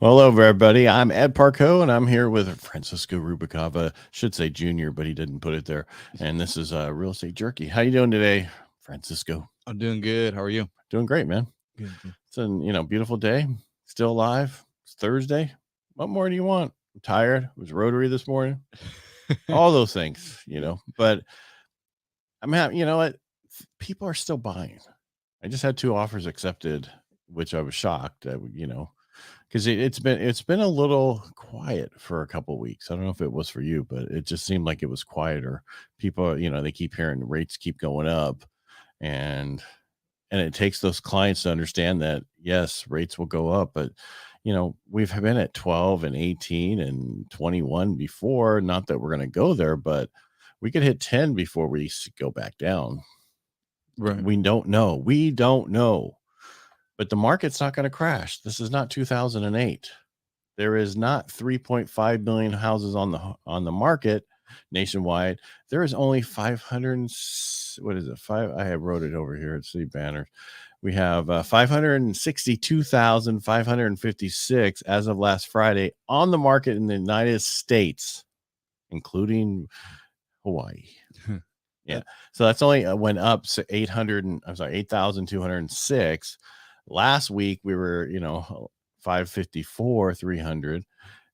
Well, hello, everybody. I'm Ed Parcaut, and I'm here with Francisco Rubalcava. Should say Junior, but he didn't put it there. And this is Real Estate Jerky. How you doing today, Francisco? I'm doing good. How are you? Doing great, man. Good. It's a beautiful day. Still alive. It's Thursday. What more do you want? I'm tired. It was Rotary this morning. All those things, But I'm happy. You know what? People are still buying. I just had 2 offers accepted, which I was shocked. Because it's been a little quiet for a couple of weeks. I don't know if it was for you, but it just seemed like it was quieter. People, they keep hearing the rates keep going up, and it takes those clients to understand that yes, rates will go up, but we've been at 12 and 18 and 21 before. Not that we're going to go there, but we could hit 10 before we go back down. Right. We don't know. But the market's not going to crash. This is not 2008. There is not 3.5 million houses on the market nationwide. There is only 500. What is it? I wrote it over here at City Banners. We have 562,556 as of last Friday on the market in the United States, including Hawaii. Yeah. So that's only went up 8,206. Last week we were, 554, 300.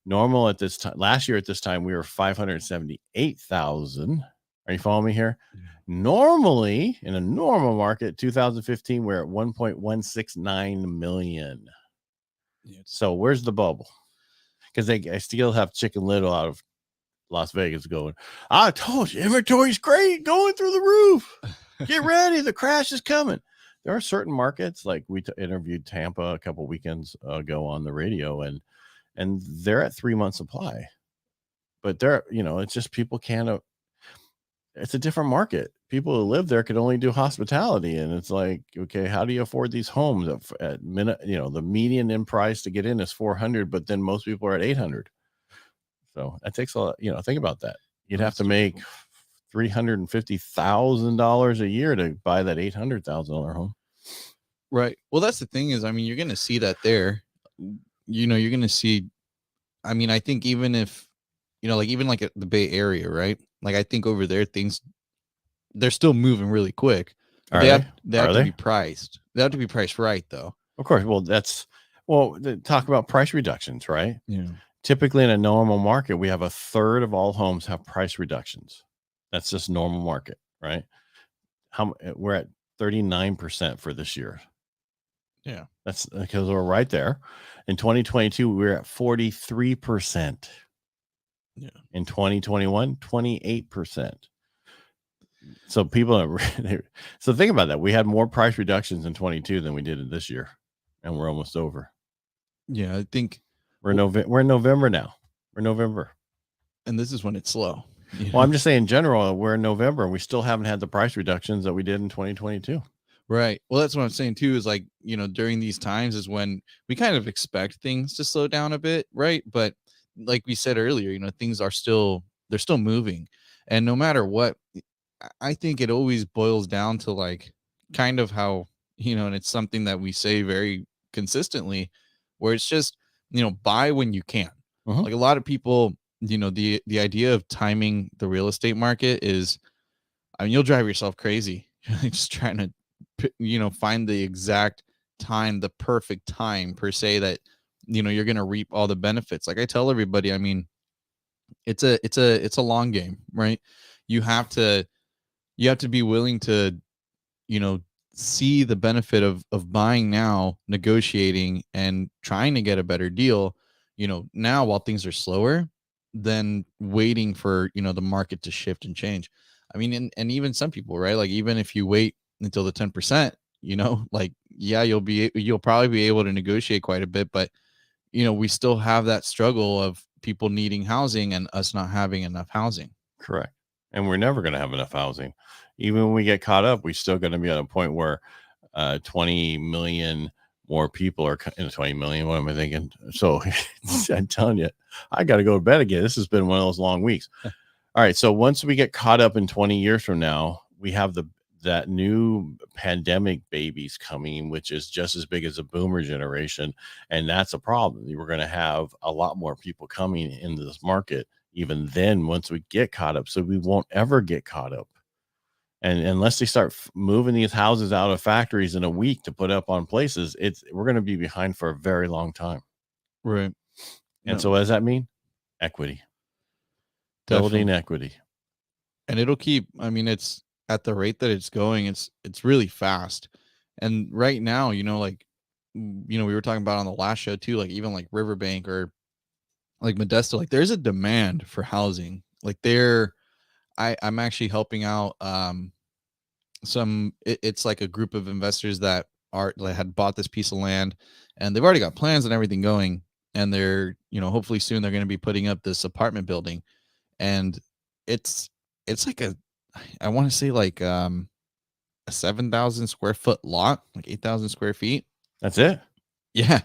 Normal at this time, last year at this time, we were 578,000. Are you following me here? Yeah. Normally, in a normal market, 2015, we're at 1.169 million. Yeah. So where's the bubble? Because I still have Chicken Little out of Las Vegas going, I told you, inventory's great, going through the roof. Get ready, the crash is coming. There are certain markets, like we interviewed Tampa a couple weekends ago on the radio, and they're at 3 months supply. But they're, it's just people can't. It's a different market. People who live there could only do hospitality, and it's like, okay, how do you afford these homes? At the median in price to get in is 400, but then most people are at 800. So that takes a lot. Think about that. You'd have to make $350,000 a year to buy that $800,000 home. Right. Well, that's the thing is, you're going to see that there. You're going to see. I think even if, even like at the Bay Area, right? Like I think over there, they're still moving really quick. They have to be priced. They have to be priced right, though. Of course. Well, talk about price reductions, right? Yeah. Typically in a normal market, we have a third of all homes have price reductions. That's just normal market, right? We're at 39% for this year. Yeah. That's because we're right there. In 2022, we're at 43%. Yeah. In 2021, 28%. So so think about that. We had more price reductions in 22 than we did in this year, and we're almost over. Yeah, I think we're in November now. We're November, and this is when it's slow. Well, I'm just saying in general, we're in November and we still haven't had the price reductions that we did in 2022. Right. Well, that's what I'm saying too, is like, during these times is when we kind of expect things to slow down a bit. Right. But like we said earlier, things they're still moving. And no matter what, I think it always boils down to like kind of how, and it's something that we say very consistently, where it's just, buy when you can. Uh-huh. Like a lot of people, the idea of timing the real estate market is, you'll drive yourself crazy just trying to, find the exact time, the perfect time per se that, you're going to reap all the benefits. Like I tell everybody, it's a long game, right? You have to be willing to, see the benefit of buying now, negotiating and trying to get a better deal, now while things are slower than waiting for, the market to shift and change. And even some people, right? Like even if you wait until the 10%, like, yeah, you'll probably be able to negotiate quite a bit, but we still have that struggle of people needing housing and us not having enough housing. Correct. And we're never going to have enough housing. Even when we get caught up, we're still going to be at a point where 20 million more people are in 20 million. What am I thinking? So I'm telling you, I got to go to bed again. This has been one of those long weeks. All right. So once we get caught up in 20 years from now, we have the that new pandemic baby's coming, which is just as big as a boomer generation. And that's a problem. We're going to have a lot more people coming into this market even then once we get caught up. So we won't ever get caught up. And unless they start moving these houses out of factories in a week to put up on places, we're going to be behind for a very long time. Right. And so what does that mean? Equity. Building equity. And it'll keep, I mean, it's at the rate that it's going, it's really fast. And right now, you know, like, you know, we were talking about on the last show too, like even like Riverbank or like Modesto, like there's a demand for housing. Like I'm actually helping out it's like a group of investors that had bought this piece of land, and they've already got plans and everything going, and they're, you know, hopefully soon they're going to be putting up this apartment building, and it's like I want to say like a 7,000 square foot lot, like 8,000 square feet. That's it. Yeah.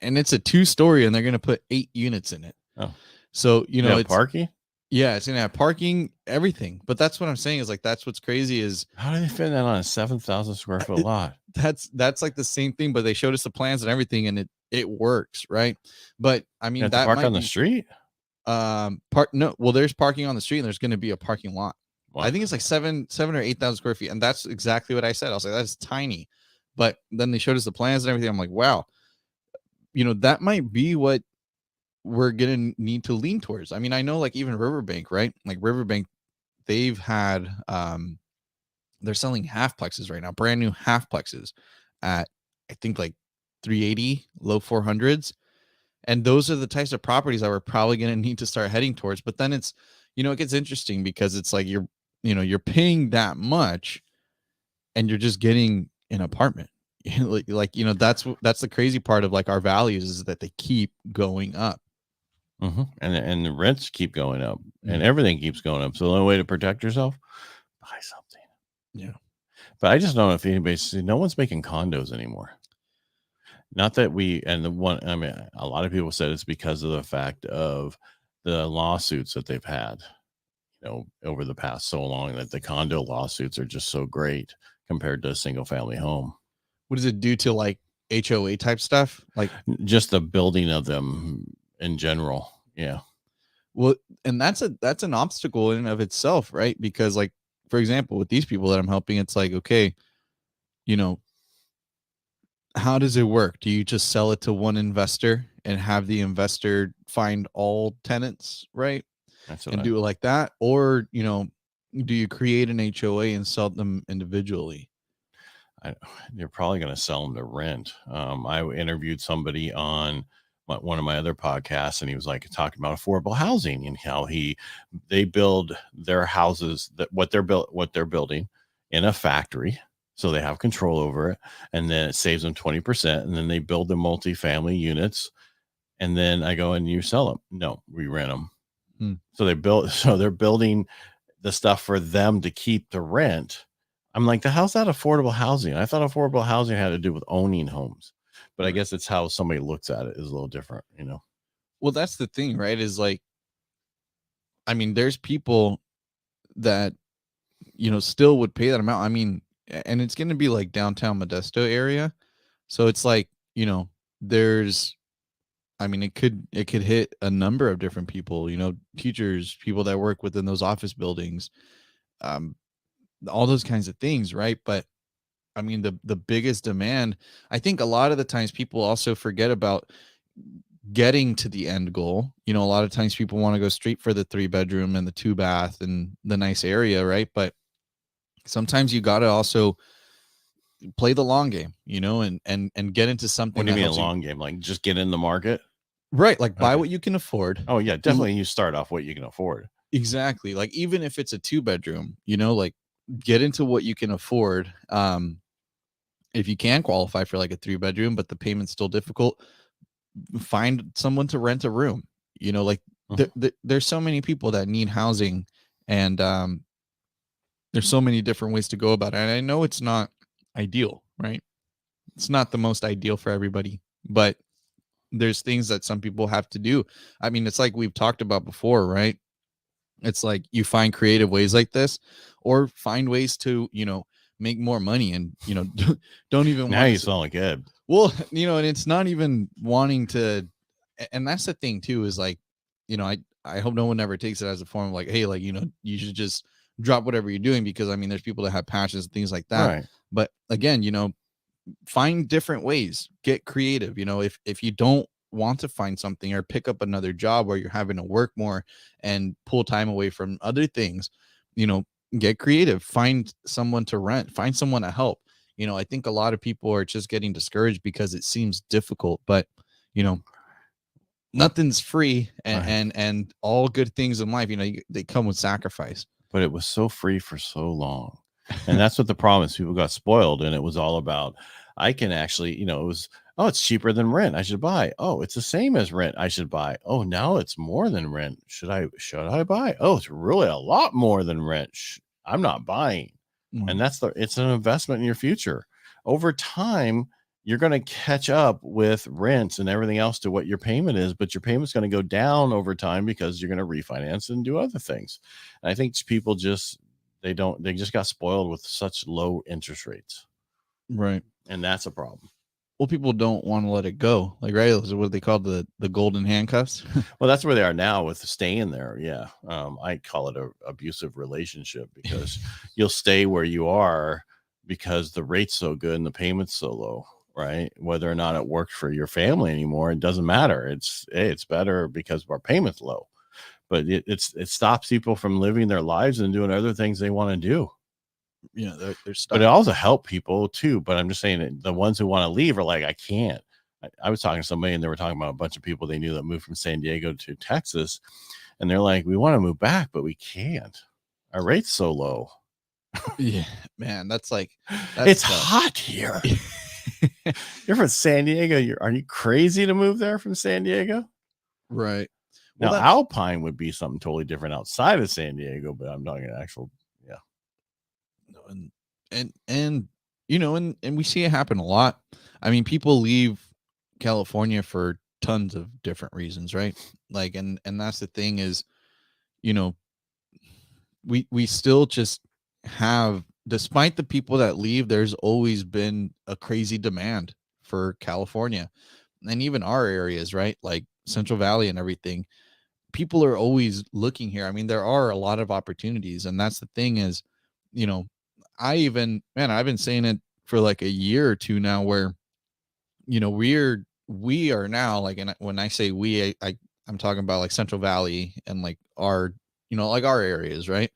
And it's a 2-story, and they're going to put 8 units in it. Oh, so, you know, it's parking. Yeah, it's gonna have parking, everything. But that's what I'm saying is like, that's what's crazy is how do they fit that on a 7,000 square foot lot? That's like the same thing, but they showed us the plans and everything, and it works, right? But I mean, that park on the street. No, well, there's parking on the street, and there's going to be a parking lot. Wow. I think it's like 7 or 8,000 square feet, and that's exactly what I said. I was like, that's tiny. But then they showed us the plans and everything. I'm like, wow, you know, that might be what we're gonna need to lean towards. I mean, I know like even Riverbank, right? Like Riverbank, they've had they're selling half plexes right now, brand new half plexes at I think like 380, low 400s. And those are the types of properties that we're probably going to need to start heading towards. But then it's, you know, it gets interesting because it's like you're paying that much and you're just getting an apartment. Like, you know, that's the crazy part of like our values is that they keep going up. Mm-hmm. And the rents keep going up, and everything keeps going up. So the only way to protect yourself, buy something. Yeah. But I just don't know if anybody's, no one's making condos anymore. Not that I mean, a lot of people said it's because of the fact of the lawsuits that they've had, you know, over the past so long, that the condo lawsuits are just so great compared to a single family home. What does it do to like HOA type stuff? Like just the building of them in general. Yeah. Well, and that's an obstacle in and of itself, right? Because like, for example, with these people that I'm helping, it's like, okay, you know, how does it work? Do you just sell it to one investor and have the investor find all tenants, right? And do it like that? Or, you know, do you create an HOA and sell them individually? You're probably going to sell them to rent. I interviewed somebody on one of my other podcasts, and he was like talking about affordable housing and how they build their houses, that what they're building in a factory, so they have control over it, and then it saves them 20%, and then they build the multifamily units, and then I go, and you sell them? No, we rent them. So they're building the stuff for them to keep the rent. I'm like, how's that affordable housing? I thought affordable housing had to do with owning homes, but I guess it's how somebody looks at it is a little different, you know? Well, that's the thing, right? Is like, I mean, there's people that, you know, still would pay that amount. I mean, and it's going to be like downtown Modesto area. So it's like, you know, I mean, it could hit a number of different people, you know, teachers, people that work within those office buildings, all those kinds of things, right? But I mean, the biggest demand, I think a lot of the times people also forget about getting to the end goal. You know, a lot of times people want to go straight for the 3-bedroom and the 2-bath and the nice area, right? But sometimes you got to also play the long game, you know, and get into something. What do you mean a long game? Like just get in the market? Right. Like buy what you can afford. Oh yeah, definitely. You start off what you can afford. Exactly. Like even if it's a 2-bedroom, you know, like get into what you can afford. If you can qualify for like a 3-bedroom, but the payment's still difficult, find someone to rent a room. You know, like there's so many people that need housing, and there's so many different ways to go about it. And I know it's not ideal, right? It's not the most ideal for everybody, but there's things that some people have to do. I mean, it's like we've talked about before, right? It's like you find creative ways like this, or find ways to, you know, make more money and, don't even now want you to. sound like Ed. Well, and it's not even wanting to, and that's the thing too, is like, I hope no one ever takes it as a form of like, hey, like, you should just drop whatever you're doing, because I mean, there's people that have passions and things like that. Right. But again, find different ways, get creative. If you don't want to find something or pick up another job where you're having to work more and pull time away from other things, get creative, find someone to rent, find someone to help. I think a lot of people are just getting discouraged because it seems difficult, but nothing's free, and all good things in life, they come with sacrifice. But it was so free for so long. And that's what the problem is. People got spoiled, and it was all about, I can actually, it was, oh, it's cheaper than rent, I should buy. Oh, it's the same as rent, I should buy. Oh, now it's more than rent. Should I buy? Oh, it's really a lot more than rent. I'm not buying. And it's an investment in your future. Over time, you're going to catch up with rents and everything else to what your payment is, but your payment's going to go down over time because you're going to refinance and do other things. And I think people they just got spoiled with such low interest rates. Right. And that's a problem. Well, people don't want to let it go. Like, right, what they call the golden handcuffs. Well, that's where they are now with staying there. Yeah. I call it a abusive relationship, because you'll stay where you are because the rate's so good and the payment's so low, right? Whether or not it works for your family anymore, it doesn't matter. It's better because our payment's low. But it stops people from living their lives and doing other things they want to do. They're stuck. But it also helped people too. But I'm just saying that the ones who want to leave are like, I can't. I was talking to somebody, and they were talking about a bunch of people they knew that moved from San Diego to Texas, and they're like, we want to move back, but we can't. Our rate's so low. Yeah, man, that's it's hot here. You're from San Diego. Are you crazy to move there from San Diego? Right. Well, now, Alpine would be something totally different outside of San Diego, but I'm talking actual, yeah. And we see it happen a lot. I mean, people leave California for tons of different reasons, right? Like, and that's the thing is, we still just have, despite the people that leave, there's always been a crazy demand for California, and even our areas, right? Like Central Valley and everything. People are always looking here. I mean, there are a lot of opportunities, and that's the thing is, I've been saying it for like a year or two now, where, we are now, like, and when I say we, I'm talking about like Central Valley and like our, like our areas, right?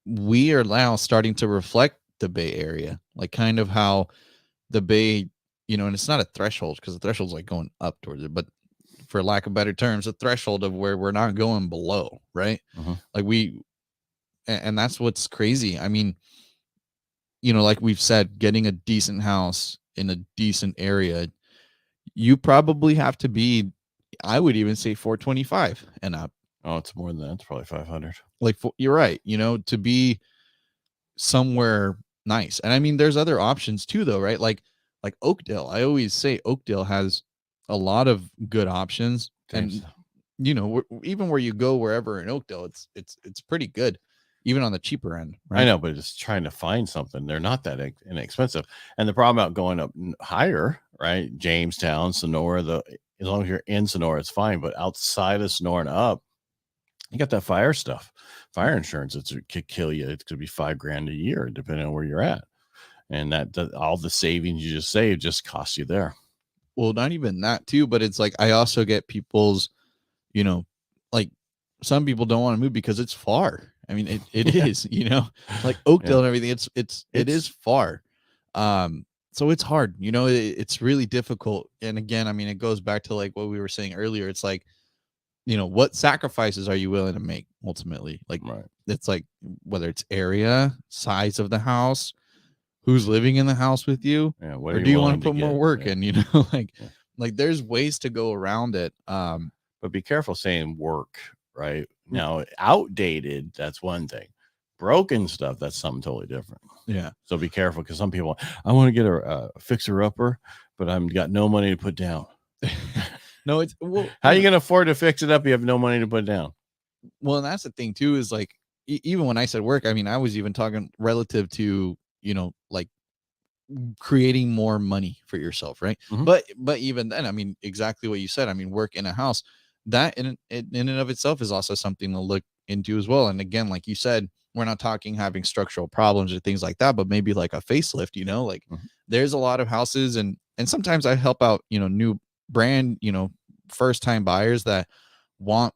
We are now starting to reflect the Bay Area, like kind of how the Bay, and it's not a threshold, because the threshold's like going up towards it, but for lack of better terms, a threshold of where we're not going below, right? Like and that's what's crazy. I mean, like we've said, getting a decent house in a decent area, you probably have to be, I would even say 425 and up. Oh, it's more than that. It's probably 500. Like, you're right. To be somewhere nice. And I mean, there's other options too, though, right? Like Oakdale. I always say Oakdale has a lot of good options. And even where you go, wherever in Oakdale, it's pretty good, even on the cheaper end, right? I know, but it's trying to find something. They're not that inexpensive. And the problem about going up higher, right? Jamestown, Sonora, as long as you're in Sonora, it's fine. But outside of Sonora and up, you got that fire stuff, fire insurance. It could kill you. It could be $5,000 a year, depending on where you're at. And all the savings you just saved just cost you there. Well, not even that too, but it's like, I also get people's, like, some people don't want to move because it's far. I mean, it is, like Oakdale and everything. It is far. So it's hard, it's really difficult. And again, I mean, it goes back to like what we were saying earlier. It's like, what sacrifices are you willing to make ultimately? Like, right. It's like, whether it's area, size of the house, who's living in the house with you, or do you want to put more work in, like there's ways to go around it. But be careful saying work, right? Now, outdated, that's one thing. Broken stuff, that's something totally different. Yeah. So be careful, because some people, I want to get a fixer-upper, but I've got no money to put down. No, it's, well, how are you going to afford to fix it up? You have no money to put down. Well, and that's the thing too, is like, even when I said work, I mean, I was even talking relative to, like creating more money for yourself, right? Mhm. But even then, I mean, exactly what you said. I mean, work in a house, that in and of itself is also something to look into as well. And again, like you said, we're not talking having structural problems or things like that, but maybe like a facelift, like there's a lot of houses, and sometimes I help out, new brand, first time buyers that want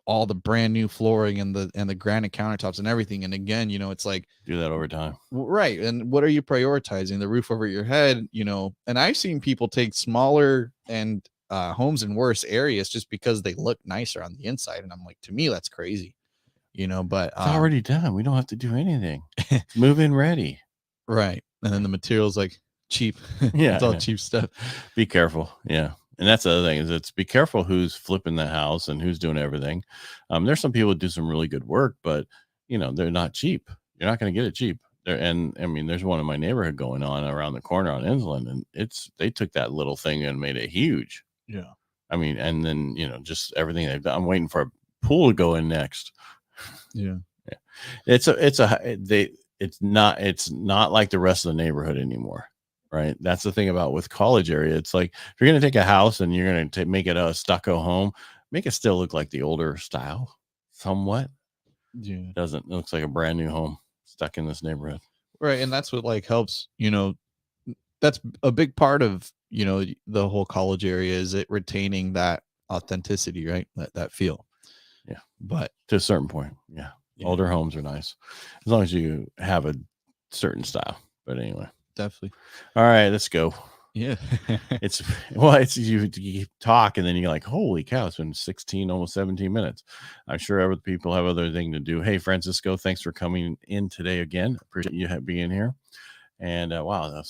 all the brand new flooring and the granite countertops and everything. And again, it's like, do that over time. Right. And what are you prioritizing? The roof over your head, and I've seen people take smaller and homes in worse areas just because they look nicer on the inside. And I'm like, to me, that's crazy, but It's already done. We don't have to do anything. It's move-in ready. Right. And then the material's like cheap. Yeah. It's all cheap stuff. Be careful. Yeah. And that's the other thing is it's be careful who's flipping the house and who's doing everything. There's some people who do some really good work, but they're not cheap. You're not going to get it cheap. And I mean, there's one in my neighborhood going on around the corner on Inland, and they took that little thing and made it huge. Yeah. I mean, and then, just everything they've done. I'm waiting for a pool to go in next. Yeah. It's not like the rest of the neighborhood anymore. Right. That's the thing about with College area. It's like, if you're going to take a house and you're going to make it a stucco home, make it still look like the older style somewhat. Yeah. It looks like a brand new home stuck in this neighborhood. Right. And that's what like helps, that's a big part of, the whole College area is it retaining that authenticity, right? That feel. Yeah. But to a certain point. Yeah. Older homes are nice as long as you have a certain style. But anyway. Definitely. All right, let's go. Yeah. it's you talk and then you're like, holy cow, it's been 16, almost 17 minutes. I'm sure other people have other thing to do. Hey, Francisco, thanks for coming in today again. Appreciate you being here. And wow,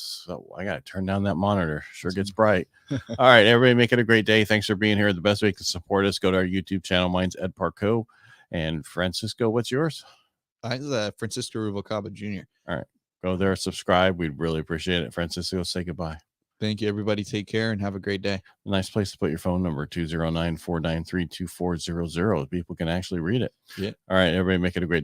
I gotta turn down that monitor. Sure gets bright. All right, everybody, make it a great day. Thanks for being here. The best way to support us, go to our YouTube channel. Mine's Ed Parcaut. And Francisco, what's yours? Mine's Francisco Rubalcava Jr. All right. Go there, subscribe. We'd really appreciate it. Francisco, say goodbye. Thank you, everybody. Take care and have a great day. A nice place to put your phone number, 209-493-2400. People can actually read it. Yeah. All right, everybody, make it a great day.